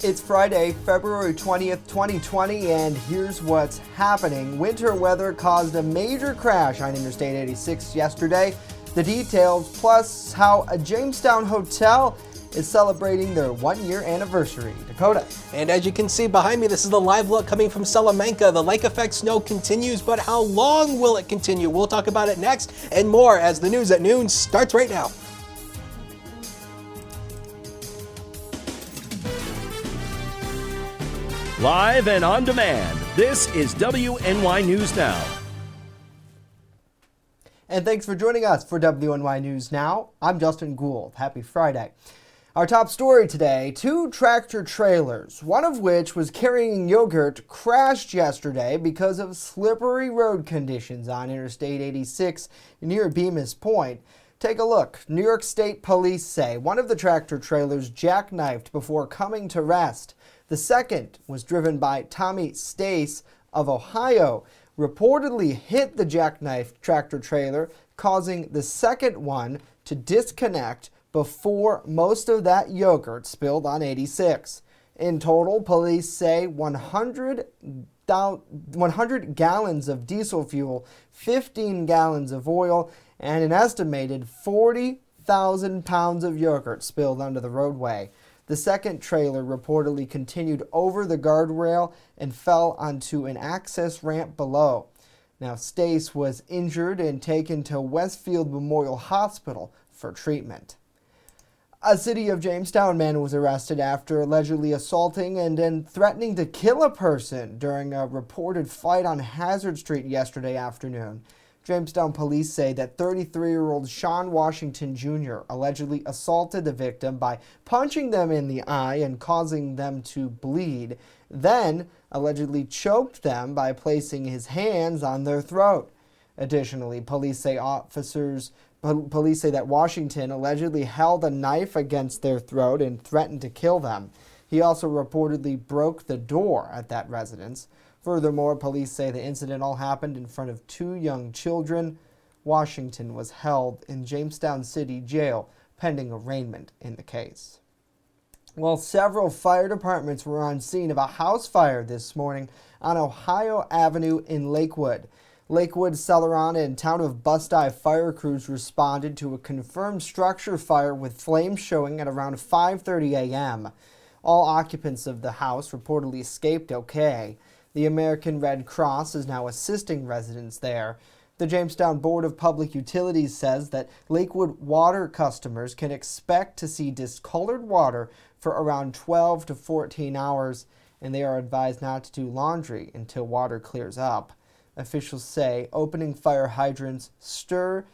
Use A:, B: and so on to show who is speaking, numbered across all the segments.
A: It's Friday, February 20th, 2020, and here's what's happening. Winter weather caused a major crash on Interstate 86 yesterday. The details, plus how a Jamestown hotel is celebrating their one-year anniversary. Dakota.
B: And as you can see behind me, this is the live look coming from Salamanca. The lake effect snow continues, but how long will it continue? We'll talk about it next and more as the news at noon starts right now.
C: Live and on demand, this is WNY News Now.
A: And thanks for joining us for WNY News Now. I'm Justin Gould. Happy Friday. Our top story today, 2 tractor trailers, one of which was carrying yogurt, crashed yesterday because of slippery road conditions on Interstate 86 near Bemis Point. Take a look. New York State Police say one of the tractor trailers jackknifed before coming to rest. The second was driven by Tommy Stace of Ohio, reportedly hit the jackknife tractor trailer, causing the second one to disconnect before most of that yogurt spilled on 86. In total, police say 100 gallons of diesel fuel, 15 gallons of oil, and an estimated 40,000 pounds of yogurt spilled onto the roadway. The second trailer reportedly continued over the guardrail and fell onto an access ramp below. Now, Stace was injured and taken to Westfield Memorial Hospital for treatment. A City of Jamestown man was arrested after allegedly assaulting and then threatening to kill a person during a reported fight on Hazard Street yesterday afternoon. Jamestown police say that 33-year-old Sean Washington Jr. allegedly assaulted the victim by punching them in the eye and causing them to bleed, then allegedly choked them by placing his hands on their throat. Additionally, police say that Washington allegedly held a knife against their throat and threatened to kill them. He also reportedly broke the door at that residence. Furthermore, police say the incident all happened in front of 2 young children. Washington was held in Jamestown City Jail pending arraignment in the case. Well, several fire departments were on scene of a house fire this morning on Ohio Avenue in Lakewood. Lakewood, Celeron, and Town of Bustye fire crews responded to a confirmed structure fire with flames showing at around 5:30 a.m. All occupants of the house reportedly escaped okay. The American Red Cross is now assisting residents there. The Jamestown Board of Public Utilities says that Lakewood water customers can expect to see discolored water for around 12 to 14 hours, and they are advised not to do laundry until water clears up. Officials say opening fire hydrants stir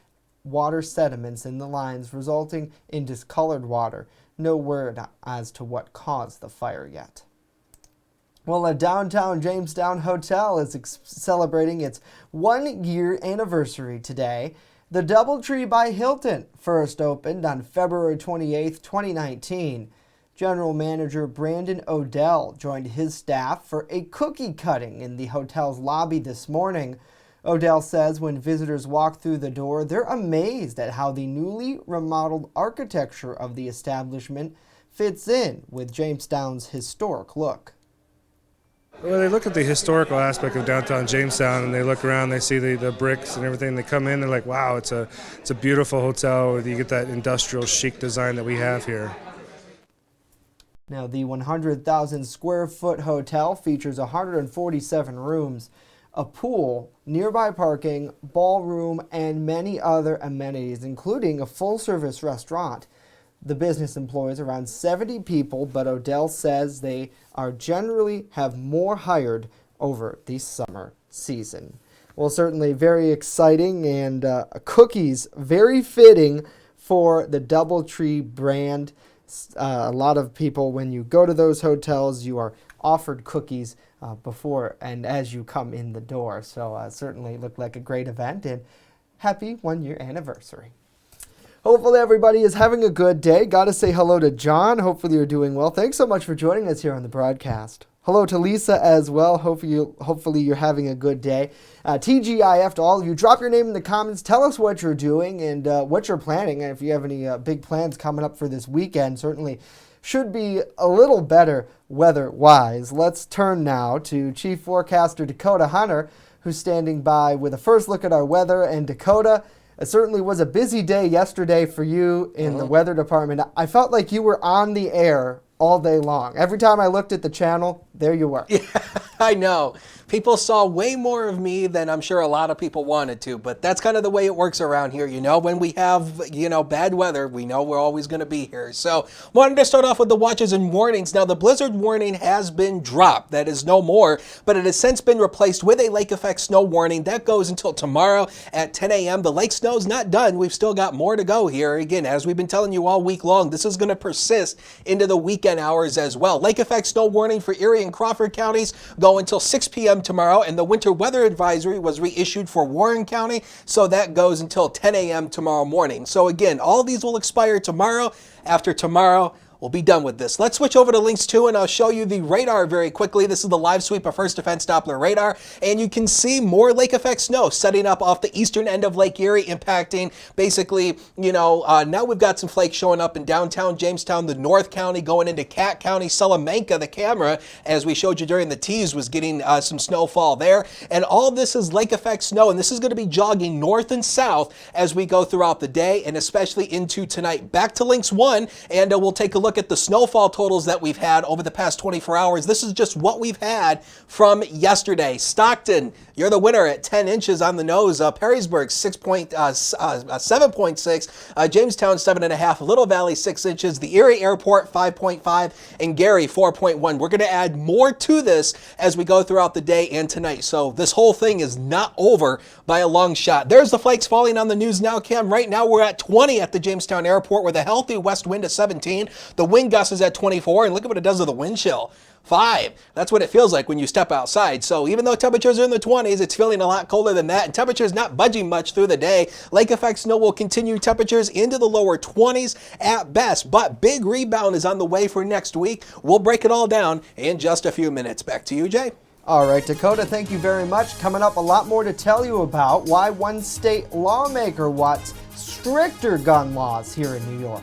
A: water sediments in the lines, resulting in discolored water. No word as to what caused the fire yet. Well, a downtown Jamestown hotel is celebrating its one-year anniversary today. The DoubleTree by Hilton first opened on February 28, 2019. General Manager Brandon Odell joined his staff for a cookie cutting in the hotel's lobby this morning. Odell says when visitors walk through the door, they're amazed at how the newly remodeled architecture of the establishment fits in with Jamestown's historic look.
D: Well, they look at the historical aspect of downtown Jamestown, and they look around, they see the bricks and everything. They come in, they're like, wow, it's a beautiful hotel. You get that industrial chic design that we have here.
A: Now, the 100,000 square foot hotel features 147 rooms, a pool, nearby parking, ballroom, and many other amenities, including a full-service restaurant. The business employs around 70 people, but Odell says they are generally have more hired over the summer season. Well, certainly very exciting, and cookies very fitting for the DoubleTree brand. A lot of people, when you go to those hotels, you are offered cookies before and as you come in the door. So certainly looked like a great event, and happy one-year anniversary. Hopefully everybody is having a good day. Got to say hello to John. Hopefully you're doing well. Thanks so much for joining us here on the broadcast. Hello to Lisa as well. Hopefully you're having a good day. TGIF to all of you. Drop your name in the comments. Tell us what you're doing and what you're planning. And if you have any big plans coming up for this weekend, certainly should be a little better weather-wise. Let's turn now to Chief Forecaster Dakota Hunter, who's standing by with a first look at our weather. And Dakota, it certainly was a busy day yesterday for you in the weather department. I felt like you were on the air all day long. Every time I looked at the channel, there you were.
B: Yeah, I know. People saw way more of me than I'm sure a lot of people wanted to, but that's kind of the way it works around here. When we have, bad weather, we know we're always going to be here. So wanted to start off with the watches and warnings. Now, the blizzard warning has been dropped. That is no more, but it has since been replaced with a lake effect snow warning. That goes until tomorrow at 10 a.m. The lake snow's not done. We've still got more to go here. Again, as we've been telling you all week long, this is going to persist into the weekend hours as well. Lake effect snow warning for Erie and Crawford counties go until 6 p.m. tomorrow, and the winter weather advisory was reissued for Warren County, so that goes until 10 a.m. tomorrow morning. So again, all these will expire tomorrow. After tomorrow, we'll be done with this. Let's switch over to Links 2 and I'll show you the radar very quickly. This is the live sweep of First Defense Doppler radar, and you can see more lake effect snow setting up off the eastern end of Lake Erie, impacting basically, now we've got some flakes showing up in downtown Jamestown, the North County, going into Cat County, Salamanca. The camera, as we showed you during the tease, was getting some snowfall there. And all this is lake effect snow, and this is going to be jogging north and south as we go throughout the day and especially into tonight. Back to Links 1, and we'll take a look at the snowfall totals that we've had over the past 24 hours. This is just what we've had from yesterday. Stockton, you're the winner at 10 inches on the nose. Perrysburg, 7.6. Jamestown, 7.5. Little Valley, 6 inches. The Erie Airport, 5.5. And Gary, 4.1. We're going to add more to this as we go throughout the day and tonight. So this whole thing is not over by a long shot. There's the flakes falling on the News Now cam. Right now we're at 20 at the Jamestown Airport with a healthy west wind of 17. The wind gust is at 24, and look at what it does to the wind chill. 5. That's what it feels like when you step outside. So even though temperatures are in the 20s, it's feeling a lot colder than that, and temperatures not budging much through the day. Lake effect snow will continue temperatures into the lower 20s at best, but big rebound is on the way for next week. We'll break it all down in just a few minutes. Back to you, Jay.
A: All right, Dakota, thank you very much. Coming up, a lot more to tell you about why one state lawmaker wants stricter gun laws here in New York.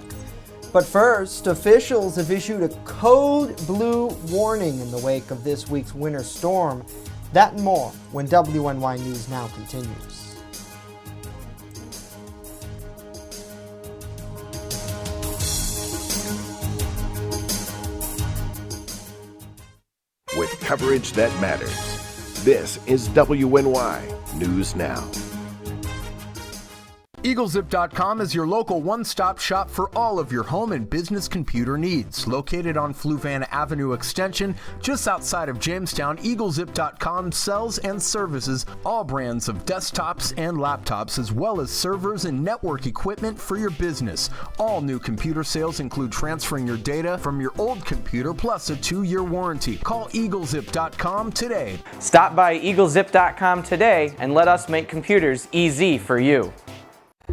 A: But first, officials have issued a code blue warning in the wake of this week's winter storm. That and more when WNY News Now continues.
E: With coverage that matters, this is WNY News Now.
F: EagleZip.com is your local one-stop shop for all of your home and business computer needs. Located on Fluvan Avenue Extension, just outside of Jamestown, EagleZip.com sells and services all brands of desktops and laptops, as well as servers and network equipment for your business. All new computer sales include transferring your data from your old computer, plus a 2-year warranty. Call EagleZip.com today.
G: Stop by EagleZip.com today and let us make computers easy for you.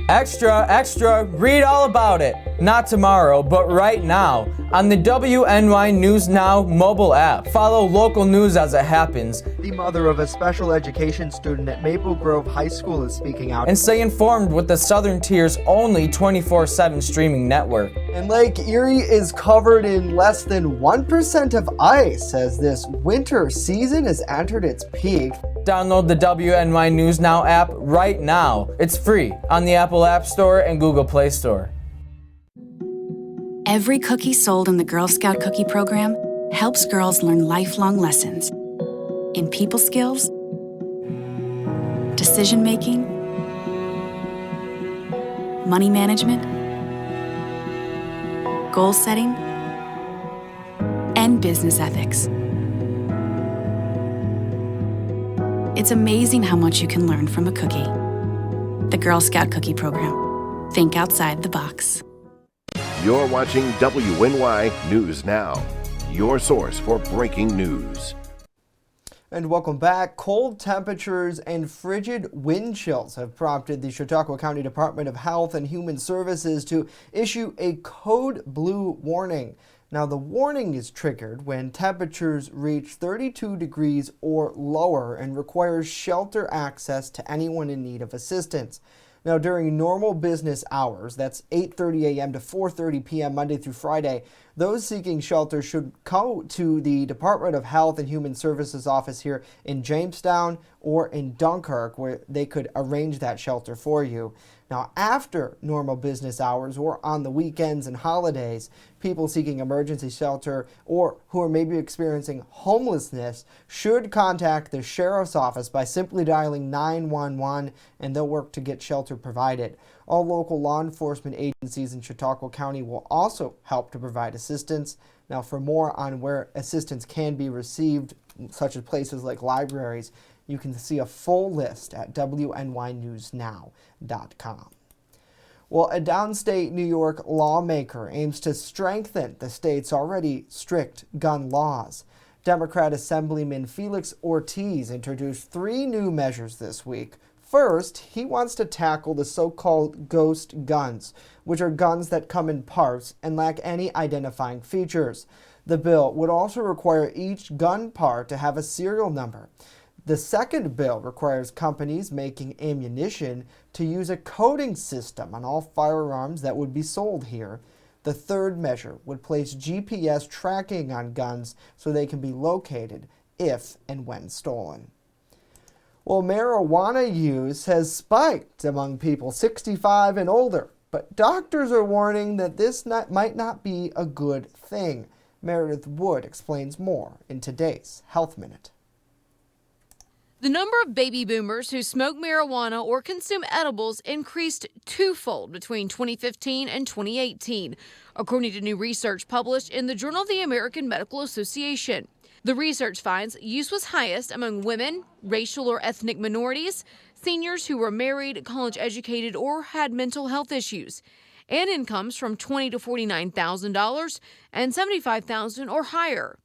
H: Extra, extra, read all about it. Not tomorrow, but right now on the WNY News Now mobile app. Follow local news as it happens.
A: The mother of a special education student at Maple Grove High School is speaking out.
H: And stay informed with the Southern Tier's only 24/7 streaming network.
A: And Lake Erie is covered in less than 1% of ice as this winter season has entered its peak.
H: Download the WNY News Now app right now. It's free on the Apple App Store and Google Play Store.
I: Every cookie sold in the Girl Scout Cookie Program helps girls learn lifelong lessons in people skills, decision making, money management, goal setting, and business ethics. It's amazing how much you can learn from a cookie. The Girl Scout Cookie Program. Think outside the box.
E: You're watching WNY News Now, your source for breaking news.
A: And welcome back. Cold temperatures and frigid wind chills have prompted the Chautauqua County Department of Health and Human Services to issue a code blue warning. Now, the warning is triggered when temperatures reach 32 degrees or lower and requires shelter access to anyone in need of assistance. Now, during normal business hours, that's 8:30 a.m. to 4:30 p.m. Monday through Friday, those seeking shelter should go to the Department of Health and Human Services office here in Jamestown or in Dunkirk, where they could arrange that shelter for you. Now, after normal business hours or on the weekends and holidays, people seeking emergency shelter or who are maybe experiencing homelessness should contact the sheriff's office by simply dialing 911, and they'll work to get shelter provided. All local law enforcement agencies in Chautauqua County will also help to provide assistance. Now, for more on where assistance can be received, such as places like libraries, you can see a full list at WNYNewsNow.com. Well, a downstate New York lawmaker aims to strengthen the state's already strict gun laws. Democrat Assemblyman Felix Ortiz introduced 3 new measures this week. First, he wants to tackle the so-called ghost guns, which are guns that come in parts and lack any identifying features. The bill would also require each gun part to have a serial number. The second bill requires companies making ammunition to use a coding system on all firearms that would be sold here. The third measure would place GPS tracking on guns so they can be located if and when stolen. Well, marijuana use has spiked among people 65 and older, but doctors are warning that this might not be a good thing. Meredith Wood explains more in today's Health Minute.
J: The number of baby boomers who smoke marijuana or consume edibles increased twofold between 2015 and 2018, according to new research published in the Journal of the American Medical Association. The research finds use was highest among women, racial or ethnic minorities, seniors who were married, college educated, or had mental health issues, and incomes from $20,000 to $49,000 and $75,000 or higher.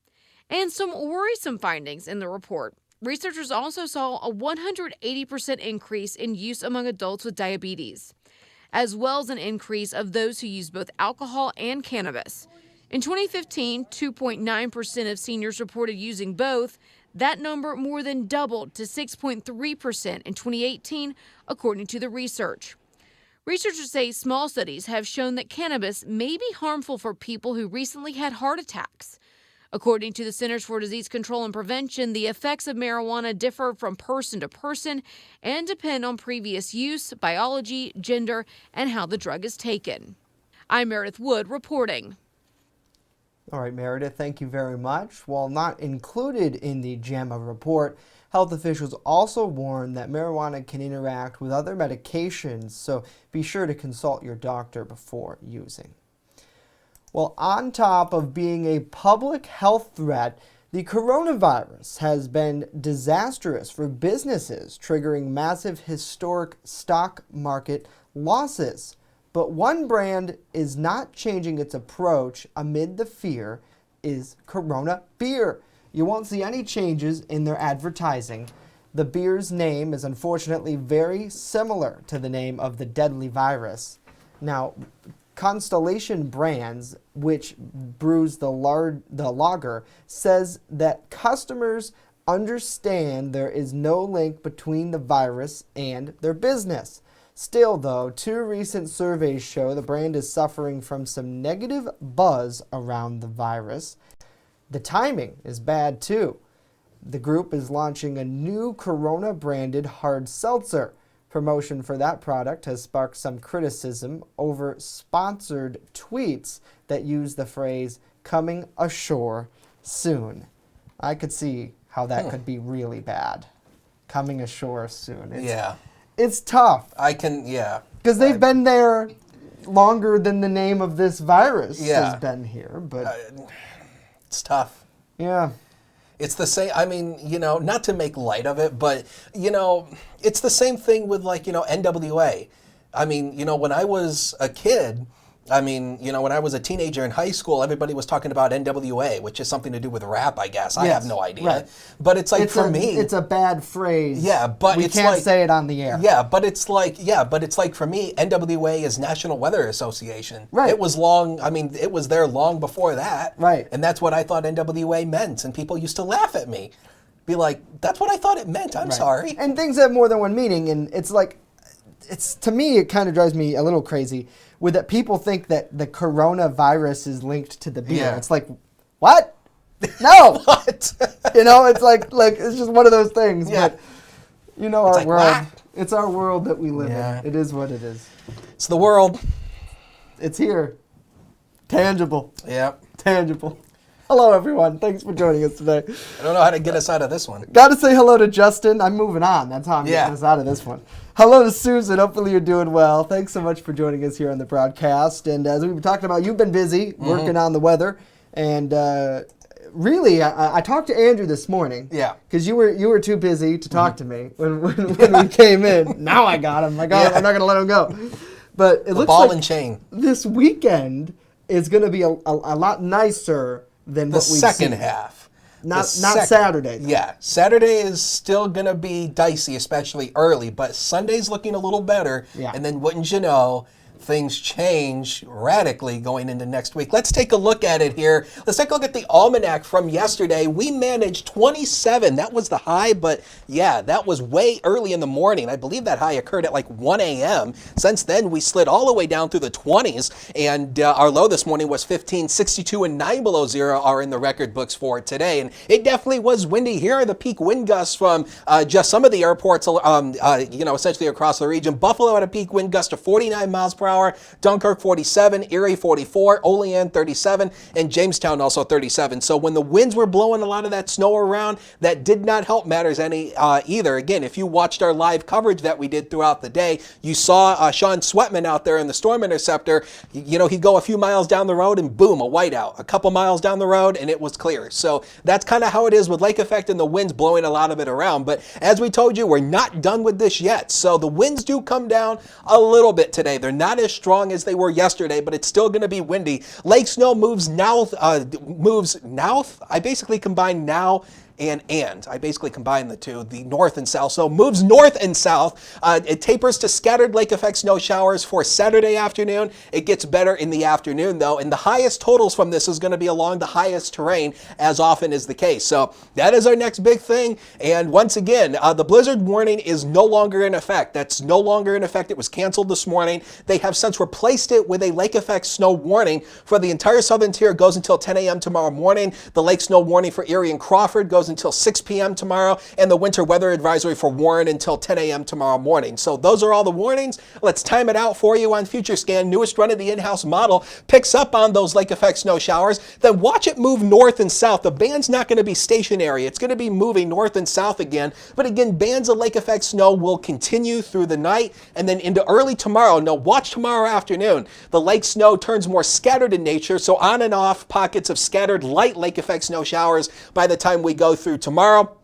J: And some worrisome findings in the report. Researchers also saw a 180% increase in use among adults with diabetes, as well as an increase of those who use both alcohol and cannabis. In 2015, 2.9% of seniors reported using both. That number more than doubled to 6.3% in 2018, according to the research. Researchers say small studies have shown that cannabis may be harmful for people who recently had heart attacks. According to the Centers for Disease Control and Prevention, the effects of marijuana differ from person to person and depend on previous use, biology, gender, and how the drug is taken. I'm Meredith Wood reporting.
A: All right, Meredith, thank you very much. While not included in the JAMA report, health officials also warn that marijuana can interact with other medications, so be sure to consult your doctor before using. Well, on top of being a public health threat, the coronavirus has been disastrous for businesses, triggering massive historic stock market losses. But one brand is not changing its approach amid the fear is Corona Beer. You won't see any changes in their advertising. The beer's name is unfortunately very similar to the name of the deadly virus. Now, Constellation Brands, which brews the lager, says that customers understand there is no link between the virus and their business. Still, though, 2 recent surveys show the brand is suffering from some negative buzz around the virus. The timing is bad, too. The group is launching a new Corona-branded hard seltzer. Promotion for that product has sparked some criticism over sponsored tweets that use the phrase, "coming ashore soon." I could see how that could be really bad. Coming ashore soon. It's tough. Because they've been there longer than the name of this virus has been here. But
B: it's tough.
A: Yeah.
B: It's the same, I mean, not to make light of it, but, it's the same thing with, NWA. I mean, when I was a kid, when I was a teenager in high school, everybody was talking about NWA, which is something to do with rap, I guess. I have no idea.
A: Right.
B: But it's like, for me...
A: It's a bad phrase.
B: Yeah, but
A: we can't say it on the air.
B: Yeah, but it's like for me, NWA is National Weather Association.
A: Right.
B: It was it was there long before that.
A: Right.
B: And that's what I thought NWA meant. And people used to laugh at me. Be like, that's what I thought it meant. I'm sorry.
A: And things have more than one meaning. And it's like, it's to me, it kind of drives me a little crazy with that people think that the coronavirus is linked to the beer.
B: Yeah.
A: It's like, what? No.
B: What?
A: It's like it's just one of those things.
B: Yeah.
A: But our
B: like,
A: world.
B: what?
A: It's our world that we live
B: Yeah.
A: in. It is what it is.
B: It's the world.
A: It's here. Tangible.
B: Yeah.
A: Tangible. Hello, everyone. Thanks for joining us today.
B: I don't know how to get us out of this one.
A: Got to say hello to Justin. I'm moving on. That's how I'm getting us out of this one. Hello to Susan. Hopefully you're doing well. Thanks so much for joining us here on the broadcast. And as we've been talking about, you've been busy working on the weather. And really, I talked to Andrew this morning.
B: Yeah.
A: Because you were too busy to talk to me when we came in. Now I got him. I'm not going to let him go. But it looks
B: ball
A: like
B: and chain.
A: This weekend is going to be a lot nicer than
B: The
A: what we've
B: second
A: seen.
B: half.
A: Not Saturday. Though.
B: Yeah, Saturday is still going to be dicey, especially early, but Sunday's looking a little better.
A: Yeah.
B: And then wouldn't you know, things change radically going into next week. Let's take a look at it here. Let's take a look at the almanac from yesterday. We managed 27. That was the high, but yeah, that was way early in the morning. I believe that high occurred at like 1 a.m. Since then, we slid all the way down through the 20s, and our low this morning was 15. 62 and 9 below zero are in the record books for today, and it definitely was windy. Here are the peak wind gusts from just some of the airports, essentially across the region. Buffalo had a peak wind gust of 49 miles per hour, Dunkirk 47, Erie 44, Olean 37, and Jamestown also 37. So when the winds were blowing a lot of that snow around, that did not help matters any either. Again, if you watched our live coverage that we did throughout the day, you saw Sean Sweatman out there in the Storm Interceptor. He'd go a few miles down the road and boom, a whiteout. A couple miles down the road and it was clear. So that's kind of how it is with lake effect and the winds blowing a lot of it around. But as we told you, we're not done with this yet. So the winds do come down a little bit today. They're not as strong as they were yesterday, but it's still going to be windy. Lake snow moves north. I basically combine now and I basically combine the two, the north and south. So moves north and south. It tapers to scattered lake effect snow showers for Saturday afternoon. It gets better in the afternoon though, and the highest totals from this is going to be along the highest terrain, as often is the case. So that is our next big thing. And once again, the blizzard warning is no longer in effect. That's no longer in effect. It was canceled this morning. They have since replaced it with a lake effect snow warning for the entire southern tier. It goes until 10 a.m. tomorrow morning. The lake snow warning for Erie and Crawford goes until 6 p.m. tomorrow, and the winter weather advisory for Warren until 10 a.m. tomorrow morning. So those are all the warnings. Let's time it out for you on FutureScan. Newest run of the in-house model picks up on those lake effect snow showers. Then watch it move north and south. The band's not going to be stationary. It's going to be moving north and south again. But again, bands of lake effect snow will continue through the night and then into early tomorrow. Now watch tomorrow afternoon. The lake snow turns more scattered in nature, so on and off pockets of scattered light lake effect snow showers by the time we go through tomorrow.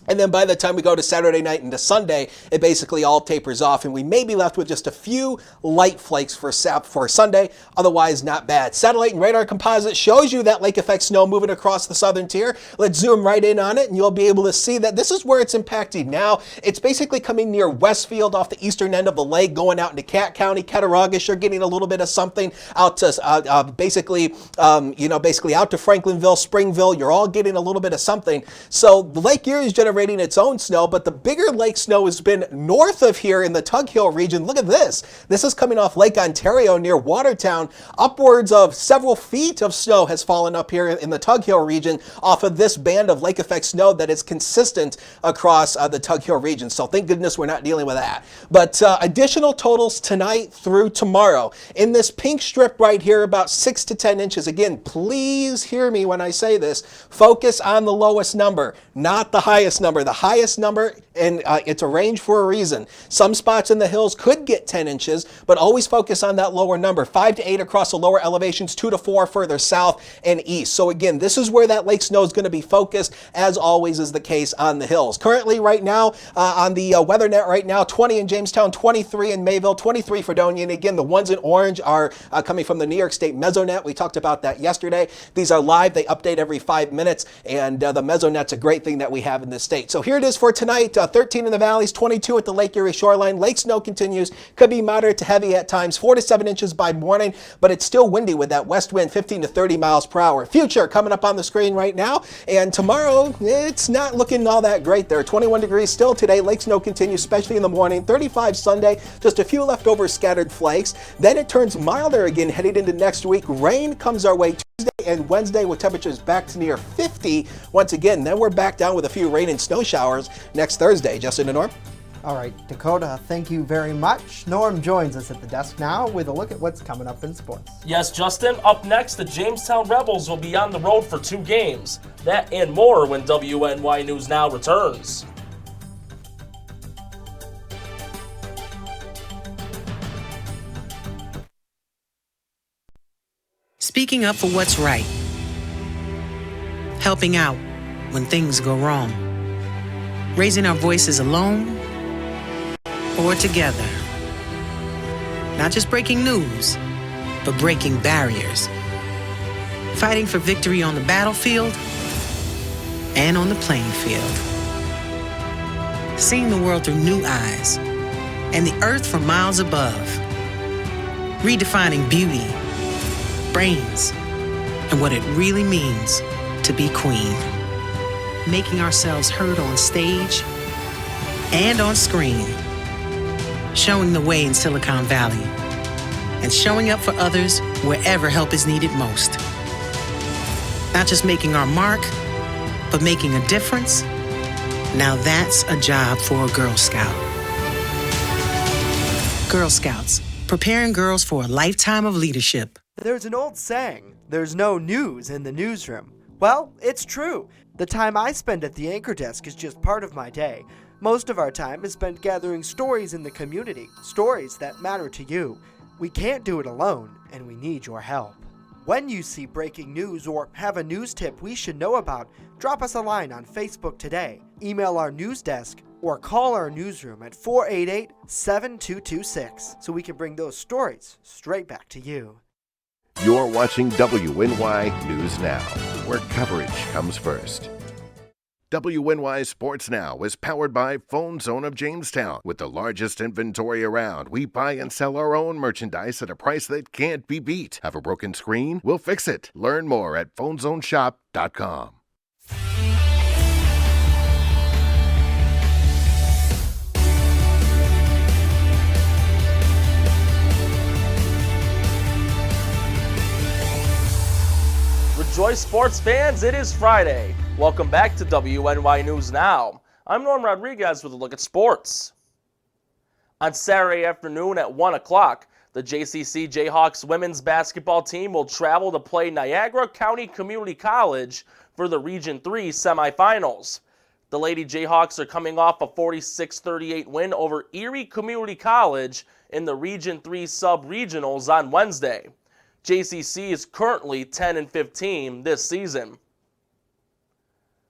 B: And then by the time we go to Saturday night into Sunday, it basically all tapers off, and we may be left with just a few light flakes for Sunday. Otherwise, not bad. Satellite and radar composite shows you that lake effect snow moving across the southern tier. Let's zoom right in on it, and you'll be able to see that this is where it's impacting now. It's basically coming near Westfield off the eastern end of the lake, going out into Cat County. Cattaraugus, you're getting a little bit of something out to basically out to Franklinville, Springville. You're all getting a little bit of something. So the Lake Erie is generating its own snow, but the bigger lake snow has been north of here in the Tug Hill region. Look at this. This is coming off Lake Ontario near Watertown. Upwards of several feet of snow has fallen up here in the Tug Hill region off of this band of lake effect snow that is consistent across the Tug Hill region. So thank goodness we're not dealing with that. But additional totals tonight through tomorrow. In this pink strip right here, about 6 to 10 inches. Again, please hear me when I say this. Focus on the lowest number, not the highest number. The highest number, and it's a range for a reason. Some spots in the hills could get 10 inches, but always focus on that lower number. 5 to 8 across the lower elevations, 2 to 4 further south and east. So again, this is where that lake snow is going to be focused, as always is the case on the hills. Currently, right now, on the WeatherNet right now, 20 in Jamestown, 23 in Mayville, 23 for Fredonia. And again, the ones in orange are coming from the New York State Mesonet. We talked about that yesterday. These are live. They update every 5 minutes, and the Mesonet's a great thing that we have in this state. So here it is for tonight, 13 in the valleys, 22 at the Lake Erie shoreline. Lake snow continues, could be moderate to heavy at times, 4 to 7 inches by morning, but it's still windy with that west wind, 15 to 30 miles per hour. Future coming up on the screen right now, and tomorrow it's not looking all that great there. 21 degrees still today. Lake snow continues, especially in the morning. 35 Sunday, just a few leftover scattered flakes. Then it turns milder again heading into next week. Rain comes our way Tuesday and Wednesday with temperatures back to near 50 once again. Then we're back down with a few rain and snow showers next Thursday. Justin and Norm?
A: All right, Dakota, thank you very much. Norm joins us at the desk now with a look at what's coming up in sports.
K: Yes, Justin. Up next, the Jamestown Rebels will be on the road for 2 games. That and more when WNY News Now returns.
L: Speaking up for what's right. Helping out when things go wrong. Raising our voices alone or together. Not just breaking news, but breaking barriers. Fighting for victory on the battlefield and on the playing field. Seeing the world through new eyes and the earth from miles above. Redefining beauty, brains, and what it really means to be queen. Making ourselves heard on stage and on screen. Showing the way in Silicon Valley. And showing up for others wherever help is needed most. Not just making our mark, but making a difference. Now that's a job for a Girl Scout. Girl Scouts, preparing girls for a lifetime of leadership.
M: There's an old saying, there's no news in the newsroom. Well, it's true. The time I spend at the anchor desk is just part of my day. Most of our time is spent gathering stories in the community, stories that matter to you. We can't do it alone, and we need your help. When you see breaking news or have a news tip we should know about, drop us a line on Facebook today, email our news desk, or call our newsroom at 488-7226 so we can bring those stories straight back to you.
E: You're watching WNY News Now, where coverage comes first. WNY Sports Now is powered by Phone Zone of Jamestown. With the largest inventory around, we buy and sell our own merchandise at a price that can't be beat. Have a broken screen? We'll fix it. Learn more at phonezoneshop.com.
K: Rejoice, sports fans, it is Friday. Welcome back to WNY News Now. I'm Norm Rodriguez with a look at sports. On Saturday afternoon at 1 o'clock, the JCC Jayhawks women's basketball team will travel to play Niagara County Community College for the Region 3 semifinals. The Lady Jayhawks are coming off a 46-38 win over Erie Community College in the Region 3 sub-regionals on Wednesday. JCC is currently 10-15 this season.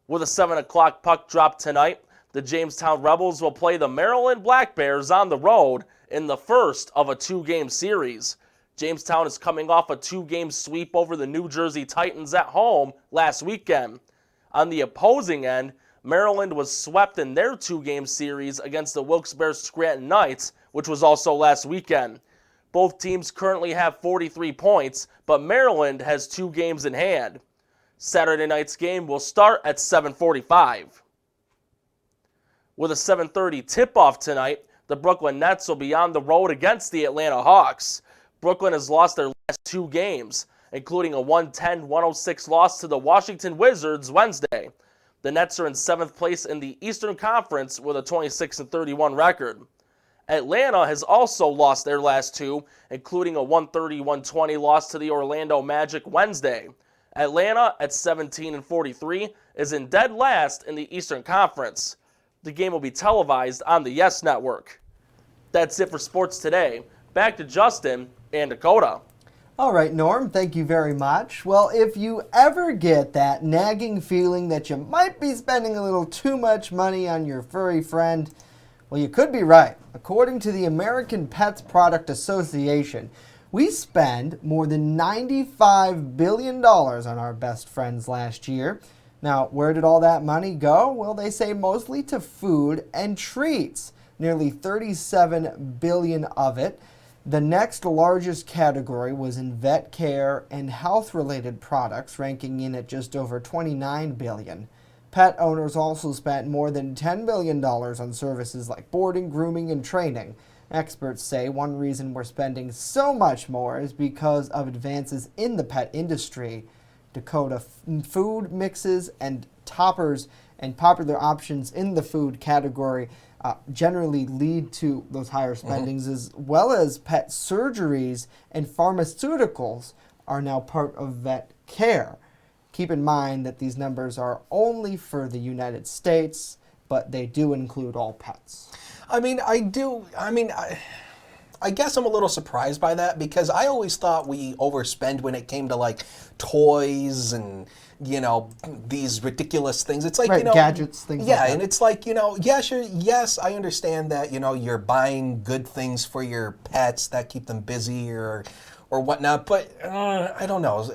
K: With a 7 o'clock puck drop tonight, the Jamestown Rebels will play the Maryland Black Bears on the road in the first of a 2-game series. Jamestown is coming off a 2-game sweep over the New Jersey Titans at home last weekend. On the opposing end, Maryland was swept in their 2-game series against the Wilkes-Barre Scranton Knights, which was also last weekend. Both teams currently have 43 points, but Maryland has 2 games in hand. Saturday night's game will start at 7:45. With a 7:30 tip-off tonight, the Brooklyn Nets will be on the road against the Atlanta Hawks. Brooklyn has lost their last 2 games, including a 110-106 loss to the Washington Wizards Wednesday. The Nets are in 7th place in the Eastern Conference with a 26-31 record. Atlanta has also lost their last 2, including a 130-120 loss to the Orlando Magic Wednesday. Atlanta, at 17-43, is in dead last in the Eastern Conference. The game will be televised on the Yes Network. That's it for sports today. Back to Justin and Dakota.
A: All right, Norm, thank you very much. Well, if you ever get that nagging feeling that you might be spending a little too much money on your furry friend, well, you could be right. According to the American Pets Product Association, we spend more than $95 billion on our best friends last year. Now, where did all that money go? Well, they say mostly to food and treats. Nearly $37 billion of it. The next largest category was in vet care and health-related products, ranking in at just over $29 billion. Pet owners also spent more than $10 billion on services like boarding, grooming, and training. Experts say one reason we're spending so much more is because of advances in the pet industry. Dakota, food mixes and toppers and popular options in the food category generally lead to those higher spendings, as well as pet surgeries and pharmaceuticals are now part of vet care. Keep in mind that these numbers are only for the United States, but they do include all pets.
B: I guess I'm a little surprised by that, because I always thought we overspend when it came to like toys and, you know, these ridiculous things. It's like,
A: right,
B: you know,
A: gadgets, things like that.
B: and it's like, you know, yes, I understand that, you know, you're buying good things for your pets that keep them busy or whatnot, but I don't know.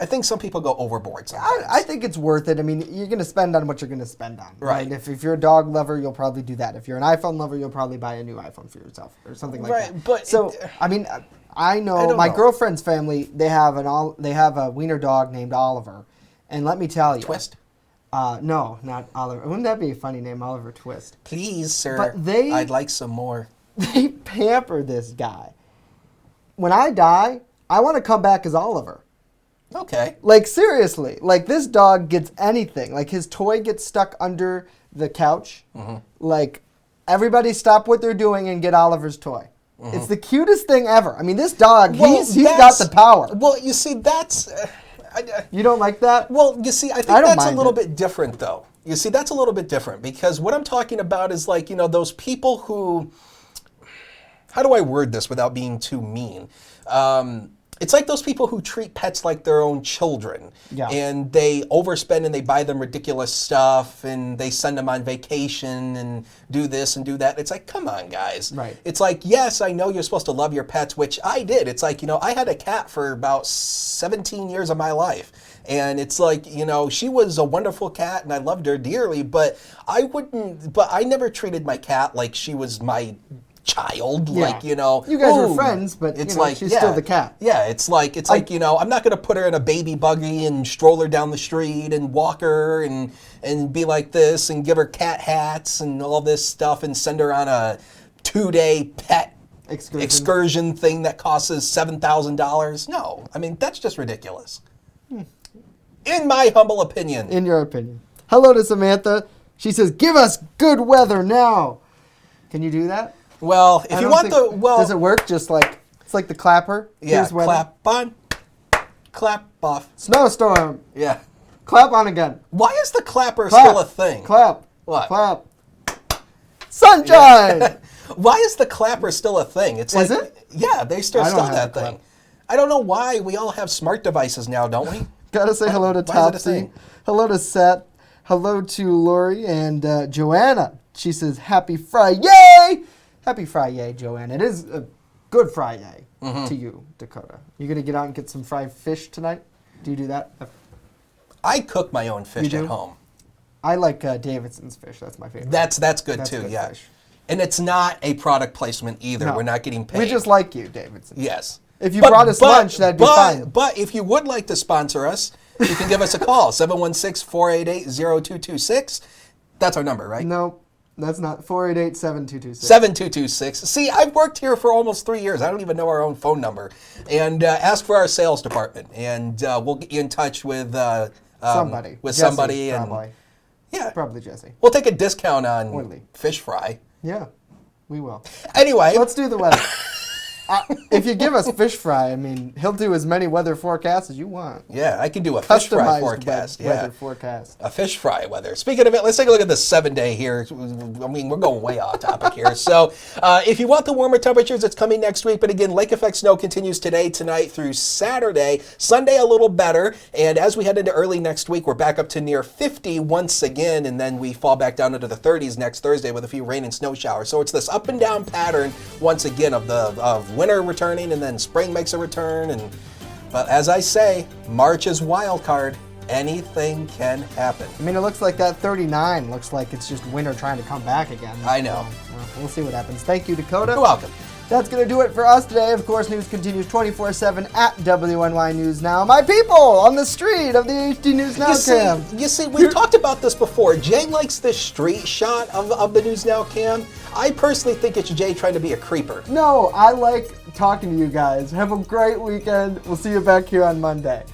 B: I think some people go overboard sometimes.
A: I think it's worth it. I mean, you're going to spend on what you're going to spend on.
B: Right.
A: If you're a dog lover, you'll probably do that. If you're an iPhone lover, you'll probably buy a new iPhone for yourself or something like that.
B: But
A: so, I know my girlfriend's family, they have a wiener dog named Oliver. And let me tell you.
B: Twist?
A: No, not Oliver. Wouldn't that be a funny name, Oliver Twist?
B: Please, sir.
A: But
B: I'd like some more.
A: They pamper this guy. When I die, I want to come back as Oliver.
B: Okay.
A: Like, seriously. Like, this dog gets anything. Like, his toy gets stuck under the couch. Like, everybody stop what they're doing and get Oliver's toy. It's the cutest thing ever. I mean, this dog, he's got the power.
B: Well, you see, that's...
A: you don't like that?
B: Well, you see, I think that's a little bit different, though. You see, that's a little bit different, because what I'm talking about is, like, you know, those people who... How do I word this without being too mean? It's like those people who treat pets like their own children.
A: Yeah.
B: And they overspend and they buy them ridiculous stuff and they send them on vacation and do this and do that. It's like, come on, guys.
A: Right.
B: It's like, yes, I know you're supposed to love your pets, which I did. It's like, you know, I had a cat for about 17 years of my life. And it's like, you know, she was a wonderful cat and I loved her dearly, but I never treated my cat like she was my child, like, you know,
A: you guys were friends, but it's like she's still the cat.
B: Yeah, it's like you know, I'm not gonna put her in a baby buggy and stroll her down the street and walk her and be like this and give her cat hats and all this stuff and send her on a 2-day pet excursion thing that costs us $7,000. No, I mean, that's just ridiculous. In my humble opinion.
A: In your opinion. Hello to Samantha. She says, "Give us good weather now." Can you do that?
B: Well, if you want
A: does it work? Just like it's like the clapper.
B: Yeah, clap on, clap off.
A: Snowstorm.
B: Yeah.
A: Clap on again.
B: Why is the clapper still a thing?
A: Clap.
B: What?
A: Clap. Sunshine.
B: Yeah. Why is the clapper still a thing? It's like,
A: is it?
B: Yeah, they still that thing. I don't know why. We all have smart devices now, don't we?
A: Gotta say hello to Topsy. Hello to Seth. Hello to Lori and Joanna. She says, "Happy Friday." Happy Friday, Joanne. It is a good Friday to you, Dakota. You going to get out and get some fried fish tonight? Do you do that?
B: I cook my own fish at home.
A: I like Davidson's fish. That's my favorite.
B: That's good too, yeah. Fish. And it's not a product placement either. No. We're not getting paid.
A: We just like you, Davidson.
B: Yes.
A: If you brought us lunch, that'd be fine.
B: But if you would like to sponsor us, you can give us a call, 716-488-0226. That's our number, right?
A: No. That's not 488-7226.
B: 7226. See, I've worked here for almost 3 years. I don't even know our own phone number. And ask for our sales department, and we'll get you in touch with
A: somebody.
B: With
A: Jesse,
B: somebody,
A: probably.
B: Yeah,
A: probably Jesse.
B: We'll take a discount on fish fry.
A: Yeah, we will.
B: Anyway,
A: let's do the weather. If you give us fish fry, I mean, he'll do as many weather forecasts as you want.
B: Yeah, I can do a fish fry forecast.
A: Weather forecast.
B: A fish fry weather. Speaking of it, let's take a look at the 7-day here. I mean, we're going way off topic here. So if you want the warmer temperatures, it's coming next week. But again, lake effect snow continues today, tonight through Saturday. Sunday, a little better. And as we head into early next week, we're back up to near 50 once again. And then we fall back down into the 30s next Thursday with a few rain and snow showers. So it's this up and down pattern once again of winter returning, and then spring makes a return. But as I say, March is wild card. anything can happen.
A: I mean, it looks like that 39 looks like it's just winter trying to come back again.
B: I know.
A: So, we'll see what happens. Thank you, Dakota.
B: You're welcome.
A: That's going to do it for us today. Of course, news continues 24/7 at WNY News Now. My people on the street of the HD News Now cam.
B: You see, we've talked about this before. Jay likes the street shot of the News Now cam. I personally think it's Jay trying to be a creeper.
A: No, I like talking to you guys. Have a great weekend. We'll see you back here on Monday.